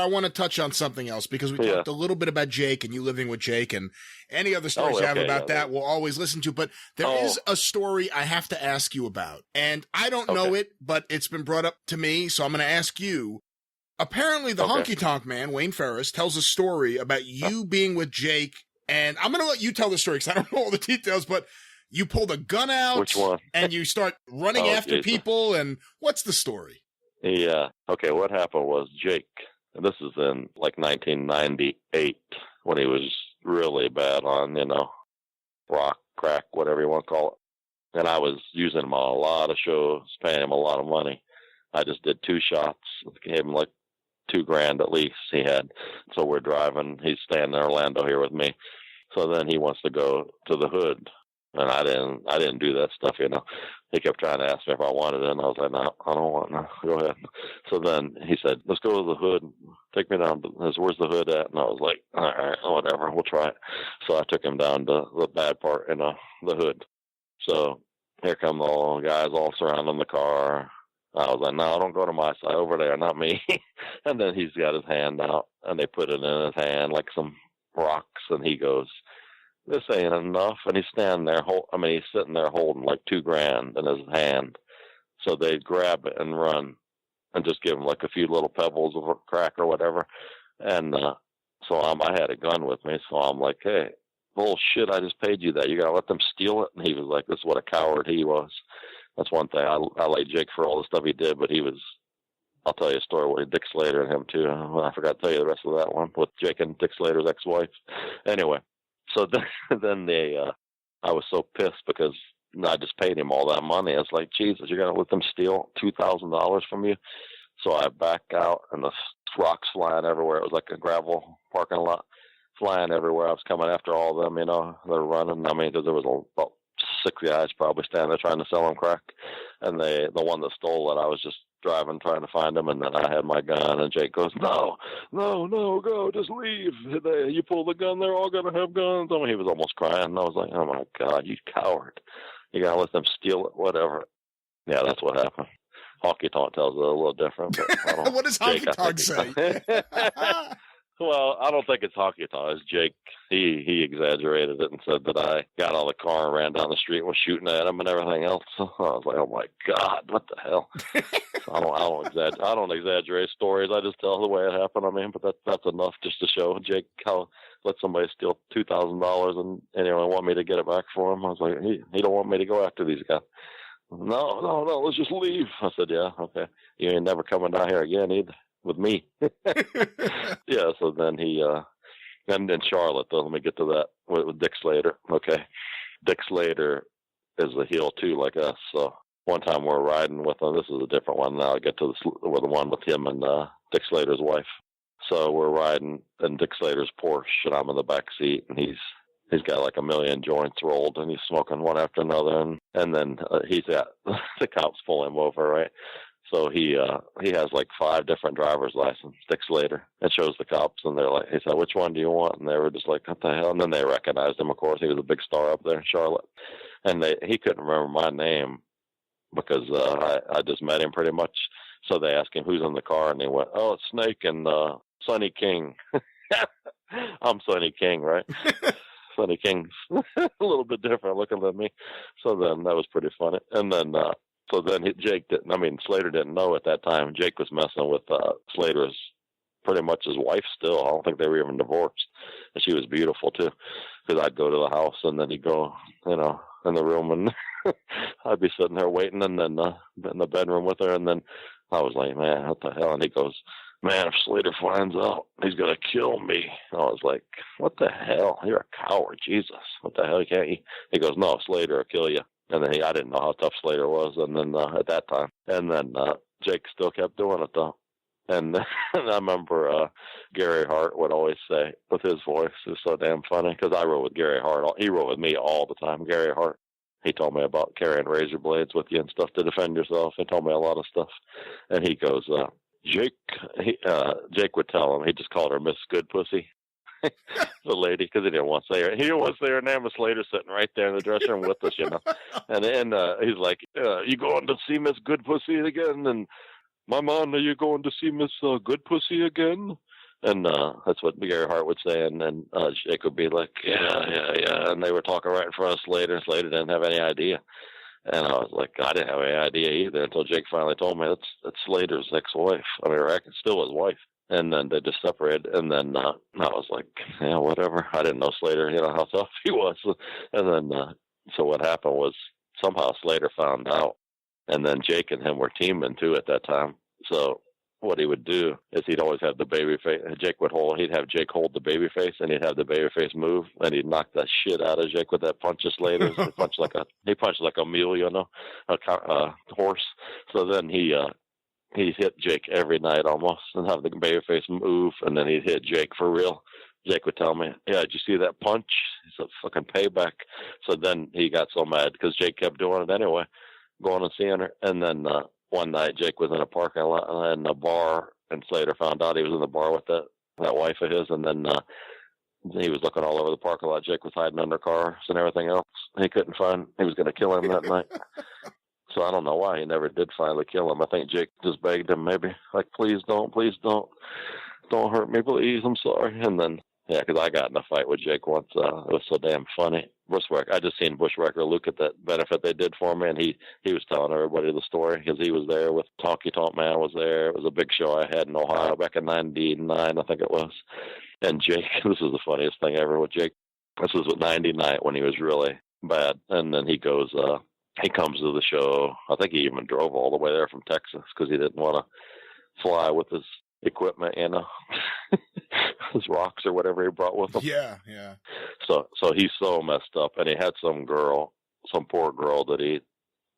I want to touch on something else because we talked a little bit about Jake and you living with Jake, and any other stories you have about that, we'll always listen to. But there is a story I have to ask you about, and I don't know it, but it's been brought up to me, so I'm going to ask you. Apparently, the Honky Tonk Man, Wayne Ferris, tells a story about you being with Jake, and I'm going to let you tell the story because I don't know all the details, but you pulled a gun out. Which one? And you start running after people, and what's the story? Yeah. Okay, what happened was Jake, and this is in like 1998 when he was really bad on, rock, crack, whatever you want to call it. And I was using him on a lot of shows, paying him a lot of money. I just did 2 shots, gave him like $2,000 at least he had. So we're driving, he's staying in Orlando here with me. So then he wants to go to the hood. And I didn't do that stuff, He kept trying to ask me if I wanted it, and I was like, no, I don't want it. No, go ahead. So then he said, let's go to the hood. Take me down. Where's the hood at? And I was like, all right, whatever, we'll try it. So I took him down to the bad part in the hood. So here come the guys all surrounding the car. I was like, no, don't go to my side, over there, not me. And then he's got his hand out, and they put it in his hand like some rocks, and he goes, this ain't enough. And he's standing there, he's sitting there holding like $2,000 in his hand. So they grab it and run and just give him like a few little pebbles of a crack or whatever. And so I had a gun with me. So I'm like, hey, bullshit, I just paid you that. You got to let them steal it? And he was like, this is what a coward he was. That's one thing. I like Jake for all the stuff he did, but I'll tell you a story with Dick Slater and him too. I forgot to tell you the rest of that one with Jake and Dick Slater's ex-wife. Anyway. So then I was so pissed because I just paid him all that money. I was like, Jesus, you're going to let them steal $2,000 from you? So I backed out, and the rocks flying everywhere. It was like a gravel parking lot flying everywhere. I was coming after all of them, They're running. Because there was about 6 guys probably standing there trying to sell them crack. And the one that stole it, I was just driving, trying to find him, and then I had my gun, and Jake goes, no, go, just leave. You pull the gun, they're all going to have guns. He was almost crying, and I was like, oh my God, you coward. You got to let them steal it, whatever. Yeah, that's what happened. Honky Tonk tells it a little different. But what does Honky Tonk say? Well, I don't think it's Honky Tonk. It's Jake. He exaggerated it and said that I got out of the car and ran down the street and was shooting at him and everything else. So I was like, oh my God, what the hell? I don't exaggerate stories. I just tell the way it happened. But that's enough just to show Jake how let somebody steal $2,000 and want me to get it back for him. I was like, he don't want me to go after these guys. No, let's just leave. I said, yeah, okay. You ain't never coming down here again either. With me. Yeah, so then and in Charlotte, though, let me get to that with Dick Slater. Okay. Dick Slater is a heel, too, like us. So one time we're riding with him. This is a different one now. I get to the one with him and Dick Slater's wife. So we're riding in Dick Slater's Porsche, and I'm in the back seat, and he's got like a million joints rolled, and he's smoking one after another. And then he's got the cops pull him over, right? So he has like 5 different driver's licenses, Dick Slater, and shows the cops, and they're like, he said, which one do you want? And they were just like, what the hell? And then they recognized him, of course. He was a big star up there in Charlotte. And he couldn't remember my name because I just met him pretty much. So they asked him, who's in the car? And he went, oh, it's Snake and Sonny King. I'm Sonny King, right? Sonny King's a little bit different looking than me. So then that was pretty funny. And then so then Slater didn't know at that time. Jake was messing with Slater's pretty much his wife still. I don't think they were even divorced. And she was beautiful too. Because I'd go to the house and then he'd go, in the room and I'd be sitting there waiting and then in the bedroom with her. And then I was like, man, what the hell? And he goes, man, if Slater finds out, he's going to kill me. I was like, what the hell? You're a coward, Jesus. What the hell? He goes, no, Slater will kill you. And then I didn't know how tough Slater was. And then at that time, and then Jake still kept doing it though. And I remember Gary Hart would always say with his voice, it was so damn funny because I rode with Gary Hart. He rode with me all the time. Gary Hart. He told me about carrying razor blades with you and stuff to defend yourself. He told me a lot of stuff. And he goes, Jake would tell him, he just called her Miss Good Pussy. The lady, because he didn't want to say her. He didn't want to say her name. Was Slater sitting right there in the dressing room with us, And then he's like, you going to see Miss Good Pussy again? And my man, are you going to see Miss Good Pussy again? And that's what Gary Hart would say. And then Jake would be like, yeah. And they were talking right in front of Slater. Slater didn't have any idea. And I was like, I didn't have any idea either until Jake finally told me that's Slater's ex-wife. I mean, it's still his wife. And then they just separated. And then I was like, yeah, whatever. I didn't know Slater, how tough he was. And then, so what happened was somehow Slater found out. And then Jake and him were teaming too at that time. So what he would do is he'd always have the baby face. He'd have Jake hold the baby face, and he'd have the baby face move, and he'd knock that shit out of Jake with that punch of Slater's. He punched like a mule, a horse. So then he hit Jake every night almost, and have the baby face move, and then he'd hit Jake for real. Jake would tell me, yeah, did you see that punch? It's a fucking payback. So then he got so mad because Jake kept doing it anyway, going and seeing her. And then one night Jake was in a parking lot in a bar, and Slater found out he was in the bar with that wife of his. And then he was looking all over the parking lot. Jake was hiding under cars and everything else. He couldn't find. He was going to kill him that night. So I don't know why he never did finally kill him. I think Jake just begged him, maybe, like, please don't hurt me, please. I'm sorry. And then, yeah, because I got in a fight with Jake once. It was so damn funny. I just seen Bushwhacker Luke at that benefit they did for me, and he was telling everybody the story because he was there with Talkie Talk Man was there. It was a big show I had in Ohio back in '99, I think it was. And Jake, this is the funniest thing ever with Jake. This was with '99 when he was really bad, and then he goes, he comes to the show. I think he even drove all the way there from Texas because he didn't want to fly with his equipment, his rocks or whatever he brought with him. Yeah. So he's so messed up, and he had some poor girl that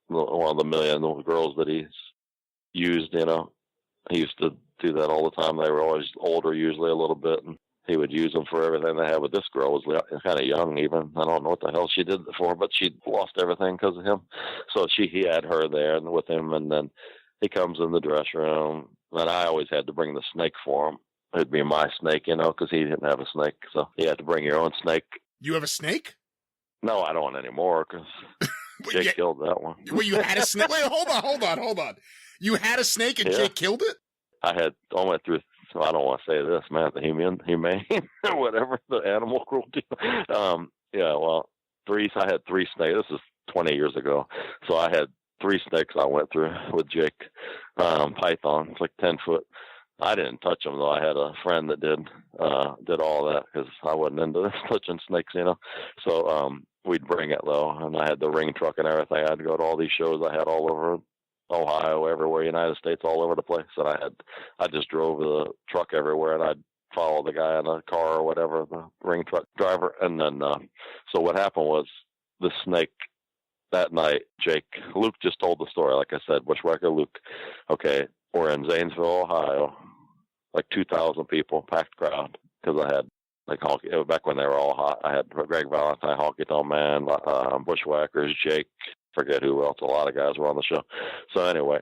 one of the million girls that he's used. He used to do that all the time. They were always older, usually a little bit, and he would use them for everything they had. But this girl was kind of young, even. I don't know what the hell she did it for, but she lost everything because of him. So he had her there and with him, and then he comes in the dressing room, and I always had to bring the snake for him. It'd be my snake, because he didn't have a snake. So he had to bring your own snake. You have a snake? No, I don't anymore, because Jake killed that one. Well, you had a snake? Wait, hold on. You had a snake and Jake killed it? I went through, so I don't want to say this, man, the humane, or whatever, the animal cruelty. I had 3 snakes. This is 20 years ago. So I had 3 snakes I went through with Jake, pythons, like 10 foot. I didn't touch them, though. I had a friend that did all that because I wasn't into touching snakes, So we'd bring it, though, and I had the ring truck and everything. I had to go to all these shows I had all over Ohio, everywhere, United States, all over the place. And I just drove the truck everywhere, and I'd follow the guy in a car or whatever, the ring truck driver. And then, so what happened was the snake that night, Luke just told the story, like I said, Bushwhacker Luke. Okay, we're in Zanesville, Ohio, like 2,000 people, packed crowd, because I had, like, back when they were all hot, I had Greg Valentine, Honky Tonk Man, Bushwhackers, Jake, forget who else, a lot of guys were on the show. So anyway,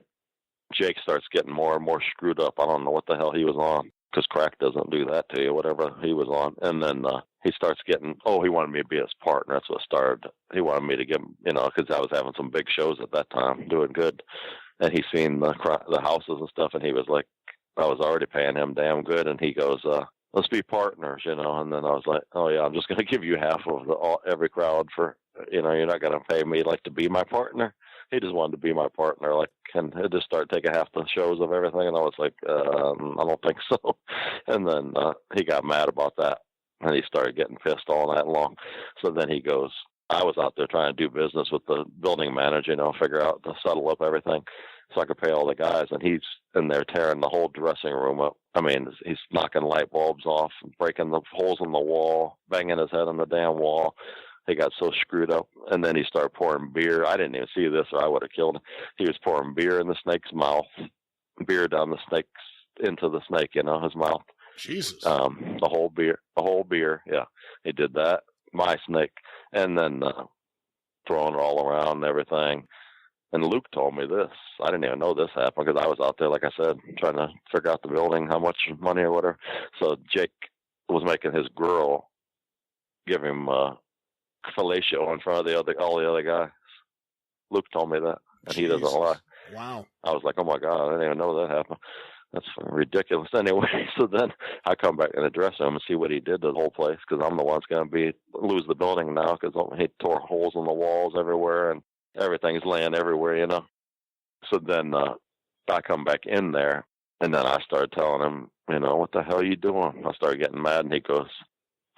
Jake starts getting more and more screwed up. I don't know what the hell he was on, because crack doesn't do that to you, whatever he was on. And then he starts getting, he wanted me to be his partner. That's what started. He wanted me to give him, because I was having some big shows at that time, doing good. And he seen the houses and stuff, and he was like, I was already paying him damn good. And he goes, let's be partners, And then I was like, oh, yeah, I'm just going to give you half of every crowd for, you're not going to pay me, like, to be my partner. He just wanted to be my partner, like, and he just started taking half the shows of everything. And I was like, I don't think so. And then he got mad about that, and he started getting pissed all night long. So then he goes, I was out there trying to do business with the building manager, figure out to settle up everything so I could pay all the guys. And he's in there tearing the whole dressing room up. I mean, he's knocking light bulbs off, breaking the holes in the wall, banging his head on the damn wall. He got so screwed up. And then he started pouring beer. I didn't even see this, or I would have killed him. He was pouring beer in the snake's mouth, beer down the snake's, into the snake, his mouth. Jesus. The whole beer. Yeah. He did that. My snake. And then throwing it all around and everything. And Luke told me this. I didn't even know this happened because I was out there, like I said, trying to figure out the building, how much money or whatever. So Jake was making his girl give him fellatio in front of all the other guys. Luke told me that, and He doesn't lie. Wow. I was like, oh my God, I didn't even know that happened. That's ridiculous. Anyway, so then I come back in the dressing room and see what he did to the whole place, because I'm the one that's going to lose the building now, because he tore holes in the walls everywhere and everything's laying everywhere, you know. So then I come back in there, and then I started telling him, you know, what the hell are you doing? I started getting mad, and he goes,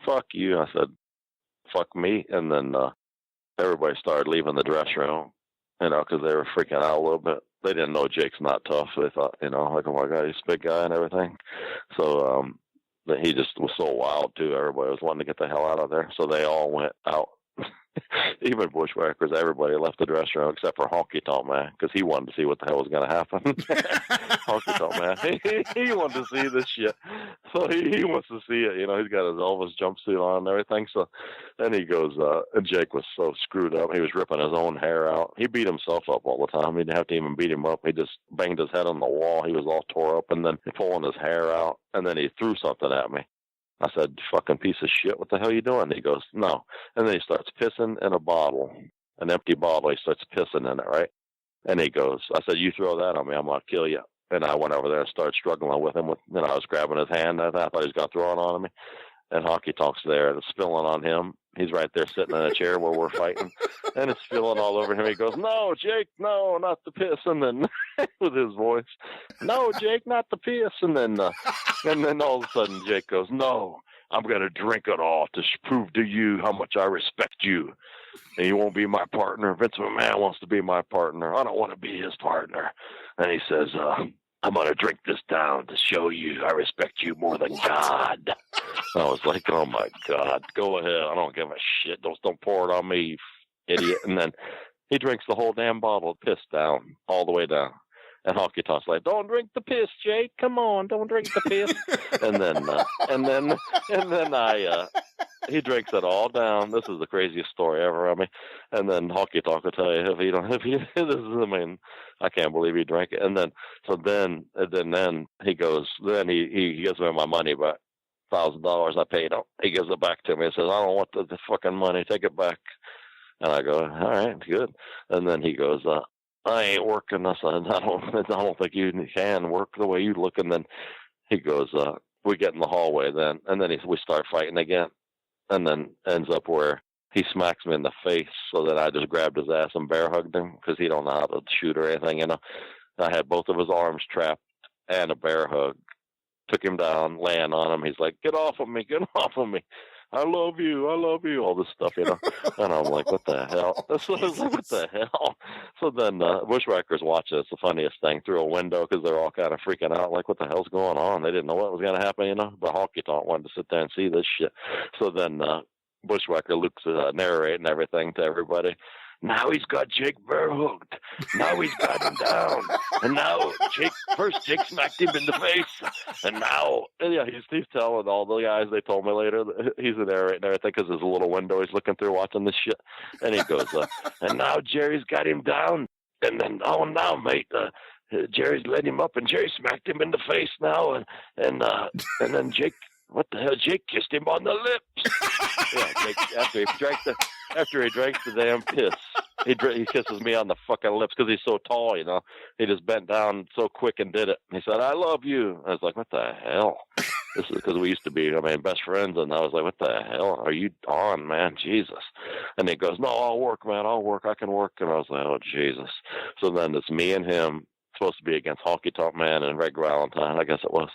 fuck you. I said, fuck me. And then everybody started leaving the dress room, you know, because they were freaking out a little bit. They didn't know Jake's not tough. So they thought, you know, like, oh my God, he's a big guy and everything. So he just was so wild too. Everybody was wanting to get the hell out of there. So they all went out. Even Bushwhackers, everybody left the dressing room except for Honky Tonk Man, because he wanted to see what the hell was going to happen. Honky Tonk Man, he wanted to see this shit. So he wants to see it. You know, he's got his Elvis jumpsuit on and everything. So then he goes, and Jake was so screwed up. He was ripping his own hair out. He beat himself up all the time. He didn't have to even beat him up. He just banged his head on the wall. He was all tore up, and then pulling his hair out, and then he threw something at me. I said, fucking piece of shit, what the hell are you doing? He goes, no. And then he starts pissing in a bottle, an empty bottle. He starts pissing in it, right? And he goes, I said, you throw that on me, I'm going to kill you. And I went over there and started struggling with him. I was grabbing his hand. I thought he was going to throw it on me. And Honky Tonk's there, and it's spilling on him. He's right there sitting in a chair where we're fighting, and it's spilling all over him. He goes, no, Jake, no, not the piss. And then with his voice, no, Jake, not the piss. And then all of a sudden Jake goes, no, I'm going to drink it all to prove to you how much I respect you. And you won't be my partner. Vince McMahon wants to be my partner. I don't want to be his partner. And he says, I'm going to drink this down to show you I respect you more than God. I was like, oh, my God, go ahead. I don't give a shit. Don't pour it on me, you idiot. And then he drinks the whole damn bottle of piss down, all the way down. And Honky Tonk's like, don't drink the piss, Jake. Come on, don't drink the piss. and then he drinks it all down. This is the craziest story ever. I mean, and then Honky Tonk will tell you I can't believe he drank it. And then he goes, then he gives me my money back, $1,000 I paid him. He gives it back to me and says, I don't want the fucking money. Take it back. And I go, all right, good. And then he goes, I ain't working. I said, I don't think you can work the way you look. And then he goes, we get in the hallway then. And then we start fighting again. And then ends up where he smacks me in the face. So then I just grabbed his ass and bear hugged him, because he don't know how to shoot or anything, you know. I had both of his arms trapped and a bear hug. Took him down, laying on him. He's like, get off of me, get off of me. I love you, all this stuff, you know. And I'm like, what the hell? So I was like, what the hell? So then Bushwhackers watch it. It's the funniest thing, through a window, because they're all kind of freaking out, like, what the hell's going on? They didn't know what was going to happen, you know. But Honky Tonk wanted to sit there and see this shit. So then Bushwhacker Luke's narrating everything to everybody. Now he's got Jake bear hooked. Now he's got him down. And now Jake smacked him in the face. And now, yeah, he's telling all the guys, they told me later, that he's narrating everything, because there's a little window he's looking through watching this shit. And he goes, and now Jerry's got him down. And then, oh, now, mate, Jerry's let him up, and Jerry smacked him in the face now. And then Jake, what the hell? Jake kissed him on the lips. Yeah, Jake, after he drank the damn piss, he kisses me on the fucking lips, because he's so tall, you know. He just bent down so quick and did it. He said, I love you. I was like, what the hell? This is because we used to be, best friends. And I was like, what the hell are you on, man? Jesus. And he goes, no, I'll work, man. I'll work. I can work. And I was like, oh, Jesus. So then it's me and him, supposed to be against Honky Tonk Man and Red Valentine, I guess it was.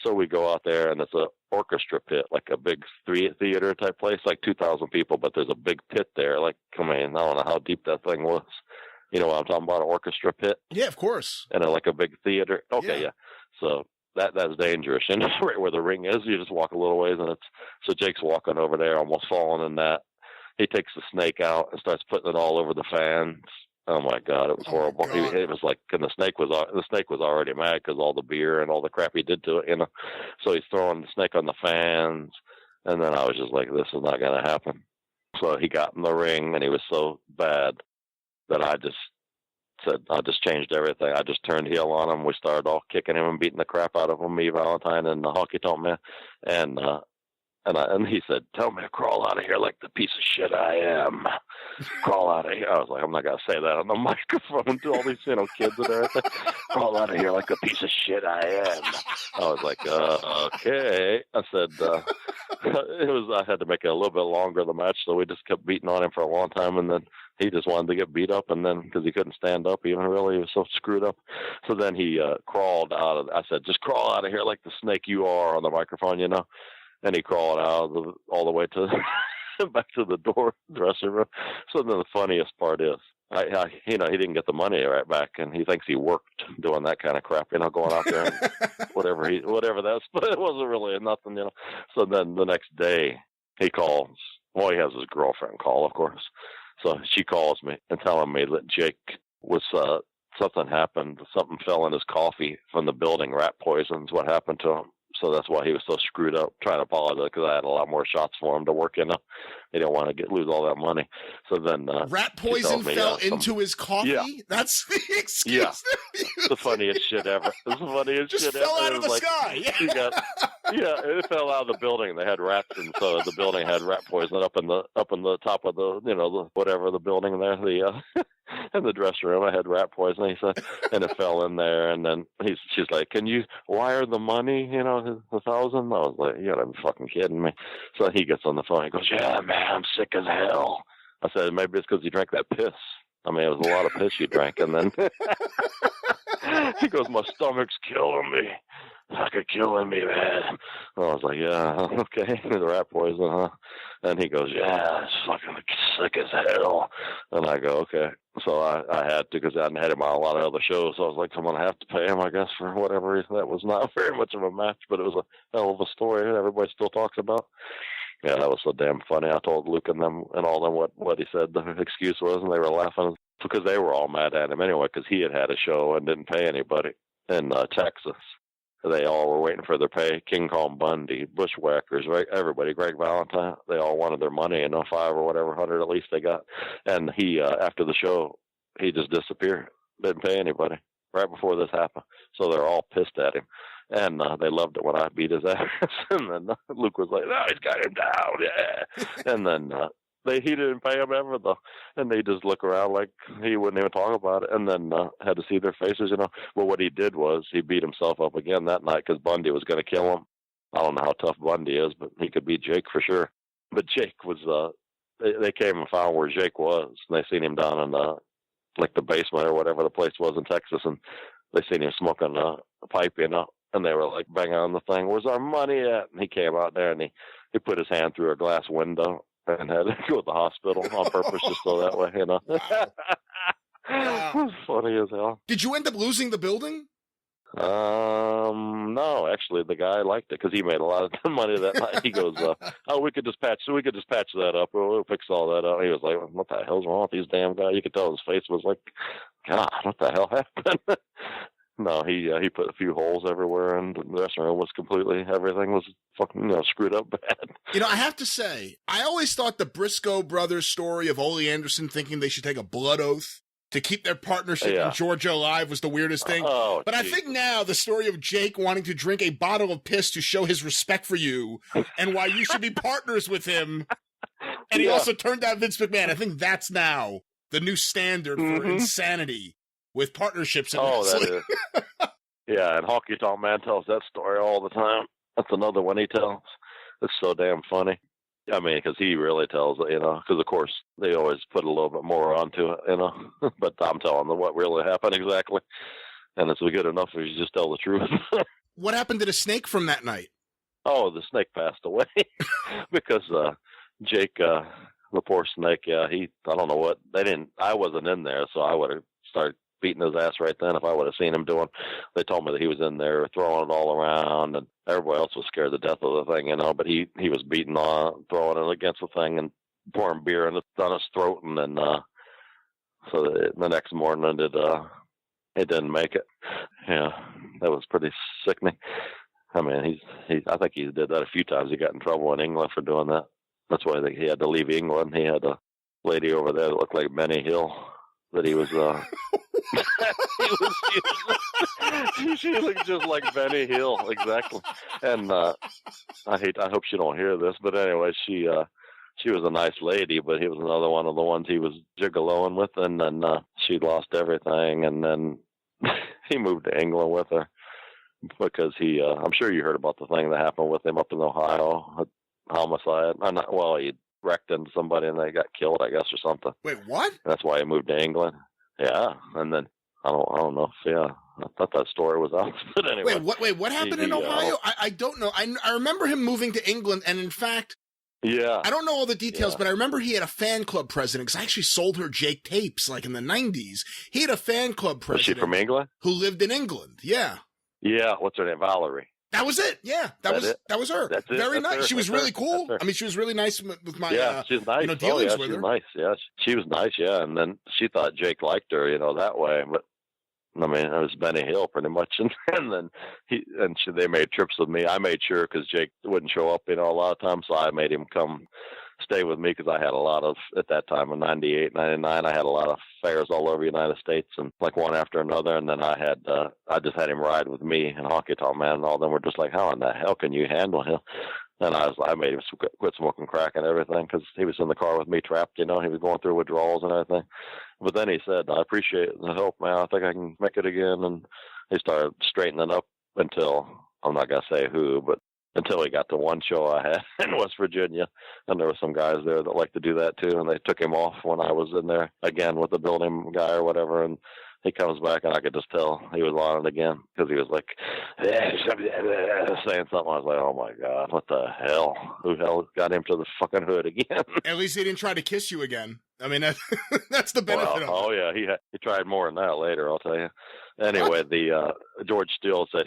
So we go out there, and it's a orchestra pit, like a big theater type place, like 2,000 people, but there's a big pit there. Like, I don't know how deep that thing was. You know what I'm talking about, an orchestra pit? Yeah, of course. And like a big theater. Okay, yeah. So that's dangerous. And right where the ring is, you just walk a little ways, and so Jake's walking over there, almost falling in that. He takes the snake out and starts putting it all over the fans. Oh my God, it was horrible. It was like, and the snake was already mad because all the beer and all the crap he did to it, you know. So he's throwing the snake on the fans, and then I was just like, this is not going to happen. So he got in the ring, and he was so bad that I just said, I just changed everything. I just turned heel on him. We started all kicking him and beating the crap out of him, me, Valentine, and the Honky Tonk Man, and And he said, "Tell me to crawl out of here like the piece of shit I am. Crawl out of here." I was like, I'm not going to say that on the microphone to all these, kids and everything. Crawl out of here like the piece of shit I am. I was like, okay. I said, I had to make it a little bit longer, the match, so we just kept beating on him for a long time, and then he just wanted to get beat up, and then, because he couldn't stand up even really, he was so screwed up. So then he crawled out of, I said, "Just crawl out of here like the snake you are," on the microphone, And he crawled out all the way to back to the dressing room. So then the funniest part is, he didn't get the money right back, and he thinks he worked doing that kind of crap, going out there and whatever that's. But it wasn't really nothing, So then the next day he calls. Well, he has his girlfriend call, of course. So she calls me and telling me that Jake was something happened. Something fell in his coffee from the building. Rat poison's what happened to him. So that's why he was so screwed up. Trying to apologize because I had a lot more shots for him to work in. He didn't want to lose all that money. So then rat poison fell into his coffee. Yeah. That's the excuse. Yeah, the funniest shit ever. It's the funniest just shit fell ever. out of the sky. It fell out of the building. They had rats, and so the building had rat poison up in the top of the whatever the building there. In the dressing room, I had rat poison. He said, and it fell in there. And then she's like, "Can you wire the money? $1,000?" I was like, "You gotta be fucking kidding me!" So he gets on the phone. He goes, "Yeah, man, I'm sick as hell." I said, "Maybe it's because you drank that piss. I mean, it was a lot of piss you drank." And then he goes, "My stomach's killing me. Fucking killing me, man." And I was like, "Yeah, okay." The rat poison, huh? And he goes, "Yeah, it's fucking sick as hell." And I go, "Okay." So I had to, because I hadn't had him on a lot of other shows. So I was like, I'm going to have to pay him, I guess, for whatever reason. That was not very much of a match, but it was a hell of a story that everybody still talks about. Yeah, that was so damn funny. I told Luke and them and all them what he said the excuse was, and they were laughing because they were all mad at him anyway, because he had a show and didn't pay anybody in Texas. They all were waiting for their pay. King Kong Bundy, Bushwhackers, right? Everybody, Greg Valentine, they all wanted their money, and 5 or whatever 100 at least they got. And he, after the show, he just disappeared. Didn't pay anybody right before this happened. So they're all pissed at him. And they loved it when I beat his ass. And then Luke was like, "No, he's got him down, yeah." And then he didn't pay him ever, though. And they just look around like he wouldn't even talk about it. And then had to see their faces, Well, what he did was he beat himself up again that night because Bundy was going to kill him. I don't know how tough Bundy is, but he could beat Jake for sure. But Jake was, they came and found where Jake was. And they seen him down in the basement or whatever the place was in Texas. And they seen him smoking a pipe, And they were like banging on the thing, "Where's our money at?" And he came out there and he put his hand through a glass window and had to go to the hospital on purpose just so that way, Wow. It was funny as hell. Did you end up losing the building? No, actually the guy liked it because he made a lot of money that night. He goes, we could just patch that up. We'll fix all that up. He was like, "What the hell's wrong with these damn guys?" You could tell his face was like, "God, what the hell happened?" No, he put a few holes everywhere, and the dressing room was everything was fucking, screwed up bad. I have to say, I always thought the Briscoe brothers story of Ole Anderson thinking they should take a blood oath to keep their partnership in Georgia alive was the weirdest thing. Oh, but geez. I think now the story of Jake wanting to drink a bottle of piss to show his respect for you and why you should be partners with him. And he also turned down Vince McMahon. I think that's now the new standard for insanity. With partnerships in wrestling. That is. Yeah, and Honky Tonk Man tells that story all the time. That's another one he tells. It's so damn funny. I mean, because he really tells it, because of course they always put a little bit more onto it, but I'm telling them what really happened exactly. And it's good enough if you just tell the truth. What happened to the snake from that night? Oh, the snake passed away because Jake, the poor snake, I don't know what, I wasn't in there, so I would have started beating his ass right then if I would have seen him doing. They told me that he was in there throwing it all around, and everybody else was scared to death of the thing, but he was beating on, throwing it against the thing and pouring beer down his throat, and then so the next morning it didn't make it. Yeah, that was pretty sickening. I mean, I think he did that a few times. He got in trouble in England for doing that. That's why I think he had to leave England. He had a lady over there that looked like Benny Hill that he was She looked just like Benny Hill, exactly. And I hope she don't hear this, but anyway, she was a nice lady, but he was another one of the ones he was gigoloing with, and then she lost everything, and then he moved to England with her because I'm sure you heard about the thing that happened with him up in Ohio, a homicide. He wrecked into somebody and they got killed, I guess, or something. Wait, what? That's why he moved to England. Yeah, and then I don't know. Yeah, I thought that story was out. But anyway, what happened in Ohio? I don't know. I remember him moving to England, and in fact, yeah, I don't know all the details, but I remember he had a fan club president, because I actually sold her Jake tapes like in the 90s. He had a fan club president. Was she from England? Who lived in England? Yeah. Yeah. What's her name? Valerie. That was it. Yeah, that was her. That's it. Very nice. Her. She was really cool. I mean, she was really nice with my she's nice. Dealings with she's her. Nice. Yeah, she was nice. Yeah, and then she thought Jake liked her, that way. But I mean, it was Benny Hill pretty much, and then they made trips with me. I made sure because Jake wouldn't show up, a lot of times, so I made him come stay with me because I had a lot of, at that time in 98, 99, I had a lot of fairs all over the United States, and like one after another, and then I just had him ride with me and Honky Tonk Man, and all of them were just like, how in the hell can you handle him? And I made him quit smoking crack and everything because he was in the car with me trapped, he was going through withdrawals and everything. But then he said, I appreciate the help, man. I think I can make it again. And he started straightening up until, I'm not going to say who, but until he got to one show I had in West Virginia. And there were some guys there that like to do that too. And they took him off when I was in there again with the building guy or whatever. And he comes back and I could just tell he was on it again because he was like saying something. I was like, oh my God, what the hell? Who the hell got him to the fucking hood again? At least he didn't try to kiss you again. I mean, that's the benefit of it. Oh yeah, he tried more than that later, I'll tell you. Anyway, the George Steele said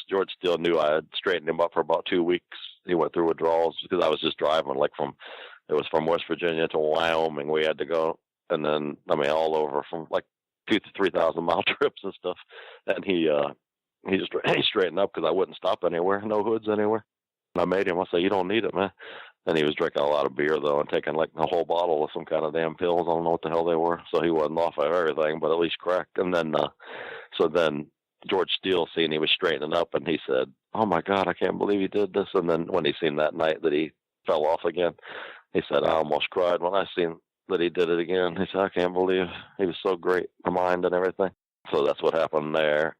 George Steele knew I had straightened him up for about 2 weeks. He went through withdrawals because I was just driving from West Virginia to Wyoming. We had to go, and then all over from like 2,000 to 3,000 mile trips and stuff. And he straightened up because I wouldn't stop anywhere, no hoods anywhere. And I made him. I said, you don't need it, man. And he was drinking a lot of beer though, and taking like a whole bottle of some kind of damn pills. I don't know what the hell they were. So he wasn't off of everything, but at least crack. And then, so then George Steele seen he was straightening up, and he said, oh my God, I can't believe he did this. And then when he seen that night that he fell off again, he said, I almost cried when I seen that he did it again. He said, I can't believe he was so great, the mind and everything. So that's what happened there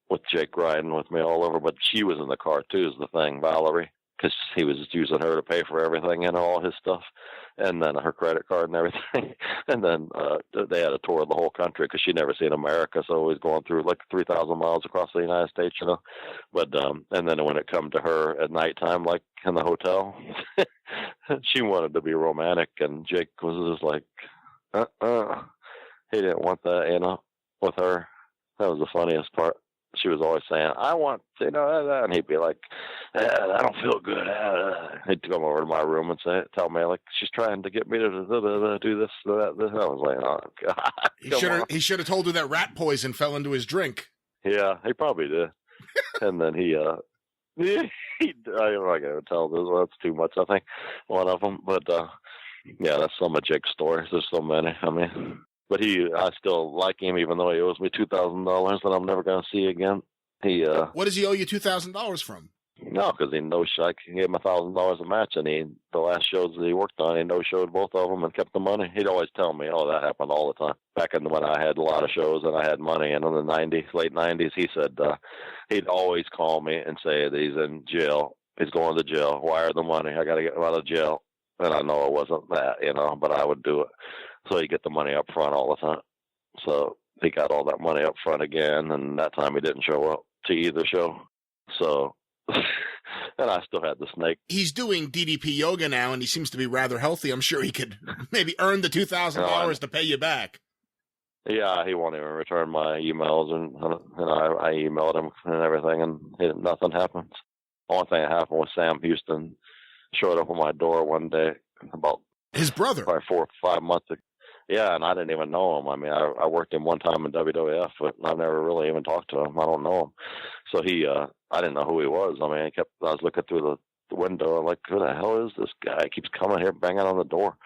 with Jake riding with me all over. But she was in the car too, is the thing, Valerie, because he was using her to pay for everything and all his stuff, and then her credit card and everything. And then they had a tour of the whole country because she'd never seen America, so he was going through like 3,000 miles across the United States, But and then when it come to her at nighttime, like in the hotel, she wanted to be romantic, and Jake was just like, he didn't want that, with her. That was the funniest part. She was always saying, I want, and he'd be like, I don't feel good. He'd come over to my room and tell me, like, she's trying to get me to do this, that. I was like, oh, God. He should have told her that rat poison fell into his drink. Yeah, he probably did. And then I'm not going to tell this. Well, that's too much, I think, one of them. But, yeah, that's some of Jake's stories. There's so many. But I still like him, even though he owes me $2,000 that I'm never going to see again. What does he owe you $2,000 from? No, because he I gave him $1,000 a match, and the last shows that he worked on, he no-showed both of them and kept the money. He'd always tell me, oh, that happened all the time. Back when I had a lot of shows and I had money, and in the late 90s, he said he'd always call me and say that he's in jail. He's going to jail. Wire the money. I got to get him out of jail. And I know it wasn't that, but I would do it. So he'd get the money up front all the time. So he got all that money up front again, and that time he didn't show up to either show. So, and I still had the snake. He's doing DDP yoga now, and he seems to be rather healthy. I'm sure he could maybe earn the $2,000 to pay you back. Yeah, he won't even return my emails, and I emailed him and everything, and nothing happened. The only thing that happened was Sam Houston showed up on my door one day about his brother, probably 4 or 5 months ago. Yeah, and I didn't even know him. I mean, I worked him one time in WWF, but I've never really even talked to him. I don't know him. So I didn't know who he was. I mean, I was looking through the window, like, who the hell is this guy? He keeps coming here, banging on the door.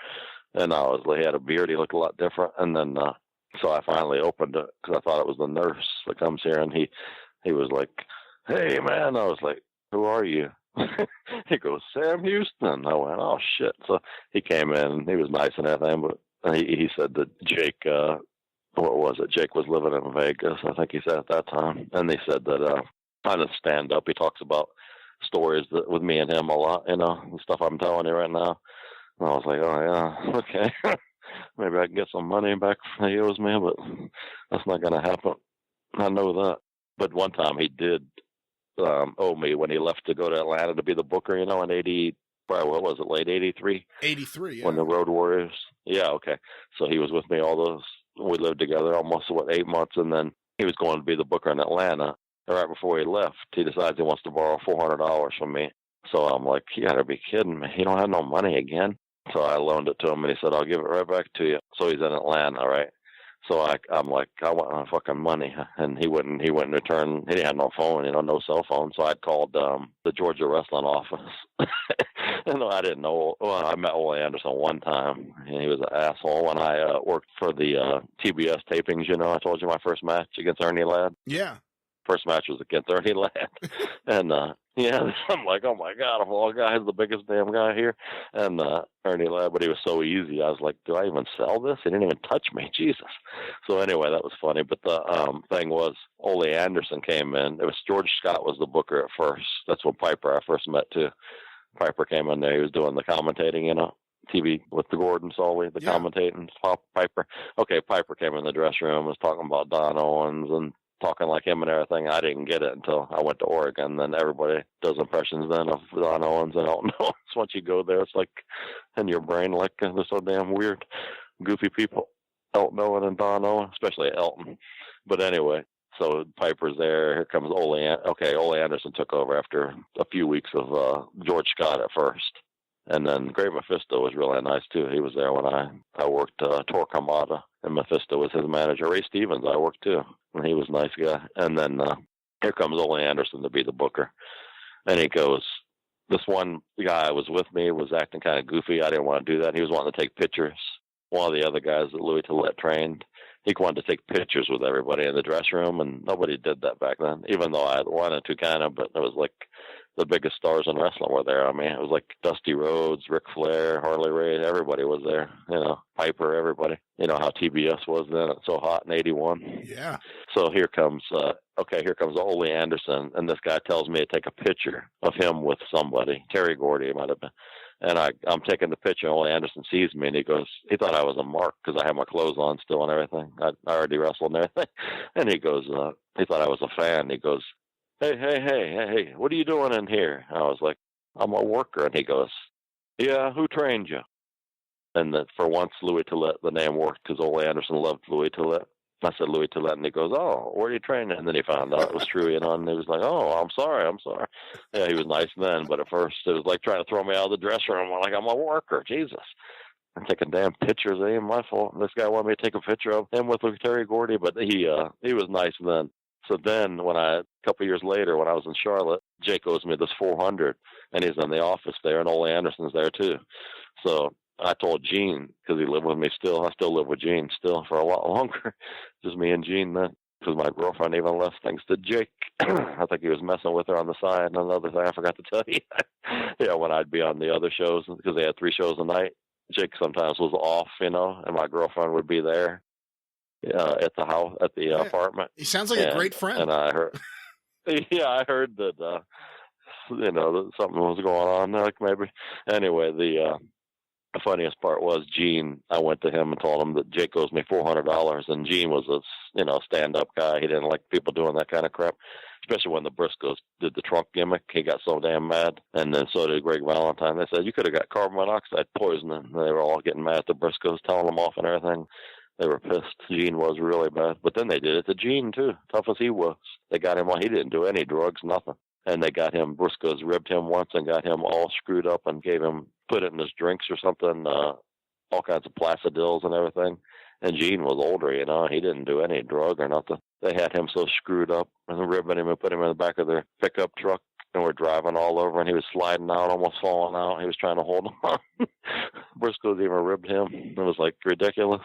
And he had a beard. He looked a lot different. And then So I finally opened it because I thought it was the nurse that comes here, and he was like, "Hey, man." I was like, "Who are you?" He goes, "Sam Houston." I went, "Oh, shit." So he came in. He was nice and everything, but he said that Jake, what was it? Jake was living in Vegas, I think he said at that time. And they said that on his stand-up, he talks about stories that with me and him a lot, the stuff I'm telling you right now. And I was like, "Oh, yeah, okay." Maybe I can get some money back he owes me, but that's not going to happen. I know that. But one time he did owe me when he left to go to Atlanta to be the booker, in 80, what was it, late 83? 83, yeah. When the Road Warriors. Yeah, okay. So he was with me all those. We lived together almost, 8 months, and then he was going to be the booker in Atlanta. And right before he left, he decides he wants to borrow $400 from me. So I'm like, you got to be kidding me. You don't have no money again? So I loaned it to him, and he said, "I'll give it right back to you." So he's in Atlanta, right? So I'm like, "I want my fucking money," and he wouldn't return. He didn't have no phone, no cell phone. So I called the Georgia wrestling office. And I didn't know. Well, I met Ole Anderson one time, and he was an asshole. When I worked for the TBS tapings, I told you my first match against Ernie Ladd. Yeah. First match was against Ernie Ladd. And yeah, I'm like, oh my God, of all guys, the biggest damn guy here. And Ernie Ladd, but he was so easy. I was like, do I even sell this? He didn't even touch me. Jesus. So anyway, that was funny. But the thing was, Ole Anderson came in. It was George Scott was the booker at first. That's when Piper I first met too. Piper came in there. He was doing the commentating, TV with the Gordon Solly, the commentating. Piper. Okay, Piper came in the dressing room, was talking about Don Owens and talking like him and everything. I didn't get it until I went to Oregon. Then everybody does impressions then of Don Owens and Elton Owens. Once you go there, it's like in your brain, like they're so damn weird, goofy people. Elton Owens and Don Owens, especially Elton. But anyway, so Piper's there. Here comes Ole. Okay, Ole Anderson took over after a few weeks of George Scott at first. And then Great Mephisto was really nice, too. He was there when I worked Torque Hamada, and Mephisto was his manager. Ray Stevens, I worked, too, and he was a nice guy. And then here comes Ole Anderson to be the booker. And he goes, this one guy was with me was acting kind of goofy. I didn't want to do that. He was wanting to take pictures. One of the other guys that Louis Tillett trained, he wanted to take pictures with everybody in the dressing room, and nobody did that back then, even though I wanted to kind of, but it was like the biggest stars in wrestling were there. I mean, it was like Dusty Rhodes, Ric Flair, Harley Race, everybody was there, Piper, everybody. You know how TBS was then, it's so hot in 81. Yeah. So here comes Ole Anderson, and this guy tells me to take a picture of him with somebody. Terry Gordy, it might have been. And I'm taking the picture, and Ole Anderson sees me, and he thought I was a mark because I had my clothes on still and everything. I already wrestled and everything. And he goes, he thought I was a fan. He goes, hey, what are you doing in here? And I was like, I'm a worker. And he goes, yeah, who trained you? And for once, Louis Tillett, the name worked because Ole Anderson loved Louis Tillett. I said Louis Tillett, and he goes, oh, where are you training? And then he found out it was true, and he was like, oh, I'm sorry. Yeah, he was nice then, but at first it was like trying to throw me out of the dressing room. I'm like, I'm a worker, Jesus. I'm taking damn pictures. It ain't my fault. This guy wanted me to take a picture of him with Terry Gordy, but he was nice then. So then a couple of years later, when I was in Charlotte, Jake owes me this $400, and he's in the office there, and Ole Anderson's there too. So I told Gene, because he lived with me still. I still live with Gene still for a lot longer. Just me and Gene then, because my girlfriend even less thanks to Jake. I think he was messing with her on the side. And another thing I forgot to tell you. Yeah, when I'd be on the other shows, because they had 3 shows a night, Jake sometimes was off, and my girlfriend would be there at the house, at the apartment. He sounds like a great friend. And I heard, I heard that, that something was going on, like maybe. Anyway, the funniest part was Gene. I went to him and told him that Jake owes me $400, and Gene was a stand-up guy. He didn't like people doing that kind of crap, especially when the Briscoes did the trunk gimmick. He got so damn mad, and then so did Greg Valentine. They said, you could have got carbon monoxide poisoning. They were all getting mad at the Briscoes, telling them off and everything. They were pissed. Gene was really bad. But then they did it to Gene, too, tough as he was. They got him on. He didn't do any drugs, nothing. And they got him, Briscoes ribbed him once and got him all screwed up and put it in his drinks or something, all kinds of Placidils and everything. And Gene was older, he didn't do any drug or nothing. They had him so screwed up and ribbing him and put him in the back of their pickup truck, and we're driving all over, and he was sliding out, almost falling out. He was trying to hold on. Briscoes even ribbed him. It was like ridiculous.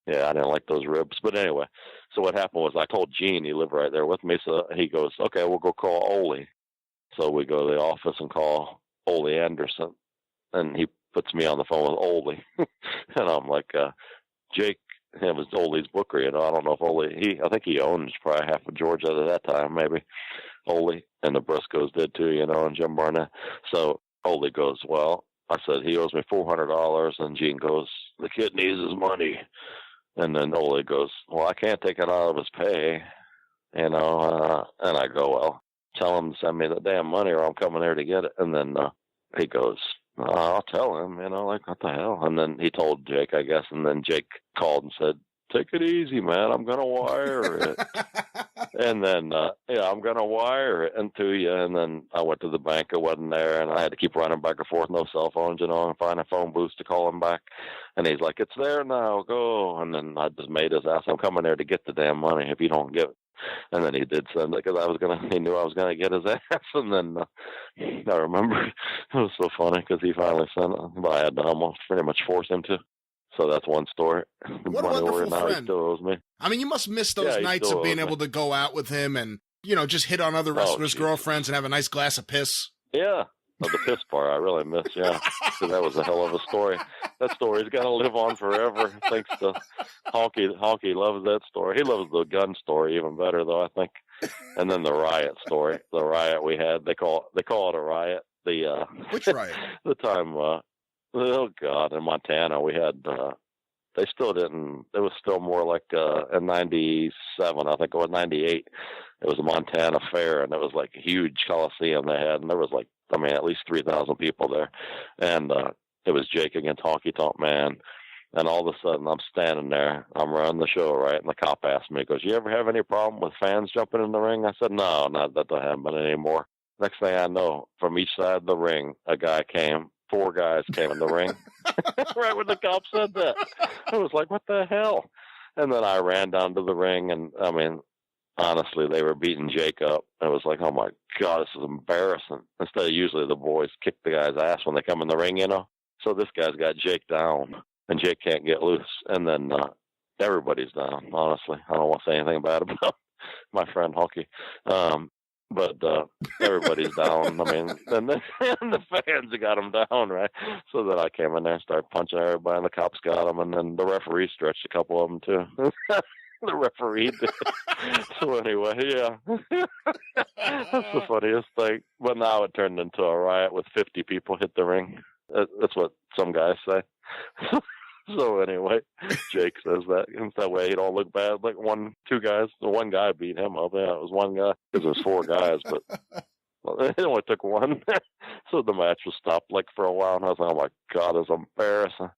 Yeah, I didn't like those ribs. But anyway, so what happened was I told Gene, he lived right there with me, so he goes, okay, we'll go call Ole. So we go to the office and call Ole Anderson, and he puts me on the phone with Ole. And I'm like, Jake, it was Ole's booker, I don't know if Ole, I think he owns probably half of Georgia at that time, maybe, Ole, and the Briscoes did too, and Jim Barnett. So Ole goes, well, I said, he owes me $400, and Gene goes, the kid needs his money. And then Ole goes, well, I can't take it out of his pay, and I go, well, tell him to send me the damn money or I'm coming there to get it. And then he goes, I'll tell him, like, what the hell? And then he told Jake, I guess, and then Jake called and said, take it easy, man, I'm going to wire it. And then, I'm going to wire it into you. And then I went to the bank, it wasn't there, and I had to keep running back and forth, no cell phones, and find a phone booth to call him back. And he's like, it's there now, go. And then I just made his ass, I'm coming there to get the damn money if you don't give it. And then he did send it because he knew I was going to get his ass. And then I remember it was so funny because he finally sent it, but I had to almost pretty much force him to. So that's one story. What a wonderful friend. He still owes me. I mean, you must miss those nights of being able to go out with him and, just hit on other wrestlers' girlfriends and have a nice glass of piss. Yeah. Well, the piss part I really miss, yeah. Because that was a hell of a story. That story's got to live on forever. Thanks to Honky. Honky loves that story. He loves the gun story even better, though, I think. And then the riot story. The riot we had, they call it a riot. Which riot? The time... oh, God, in Montana, we had, they still didn't, it was still more like in 97, I think it was 98, it was a Montana fair, and it was like a huge coliseum they had, and there was like, at least 3,000 people there, and it was Jake against Honky Tonk Man, and all of a sudden, I'm standing there, I'm running the show, right, and the cop asked me, he goes, you ever have any problem with fans jumping in the ring? I said, no, not that doesn't happen anymore. Next thing I know, from each side of the ring, a guy came. 4 guys came in the ring right when the cop said that. I was like, what the hell? And then I ran down to the ring, and honestly, they were beating Jake up. I was like, oh my God, this is embarrassing. Instead of usually the boys kick the guy's ass when they come in the ring, So this guy's got Jake down, and Jake can't get loose. And then everybody's down, honestly. I don't want to say anything bad about my friend Honky. But everybody's down. And the fans got him down, right? So then I came in there and started punching everybody, and the cops got him, and then the referee stretched a couple of them, too. The referee did. So anyway, yeah. That's the funniest thing. But now it turned into a riot with 50 people hit the ring. That's what some guys say. So anyway, Jake says that, and that way he don't look bad. Like 2 guys, the one guy beat him up. Yeah, it was one guy because it was 4 guys, but it only took one. So the match was stopped like for a while, and I was like, oh my God, it's embarrassing.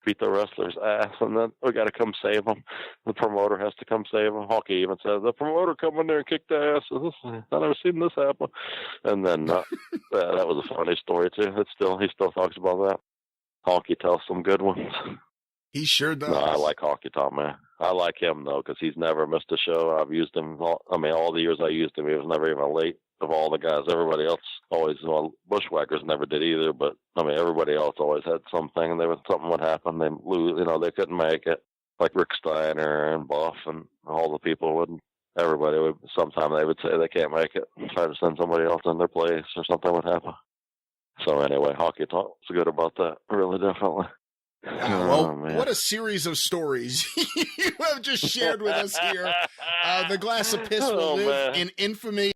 Beat the wrestler's ass, and then we got to come save him. The promoter has to come save him. Honky even says, the promoter come in there and kick the ass. I've never seen this happen. And then that was a funny story too. He still talks about that. Honky tells some good ones. He sure does. No, I like Honky Tonk Man. I like him, though, because he's never missed a show. I've used him, all the years I used him, he was never even late. Of all the guys, everybody else always, Bushwhackers never did either, but, everybody else always had something. Something would happen. They lose, they couldn't make it. Like Rick Steiner and Buff and all the people wouldn't. Everybody would, sometime they would say they can't make it and try to send somebody else in their place or something would happen. So anyway, Honky Tonk's good about that. Really, definitely. What a series of stories you have just shared with us here. The glass of piss will live in infamy.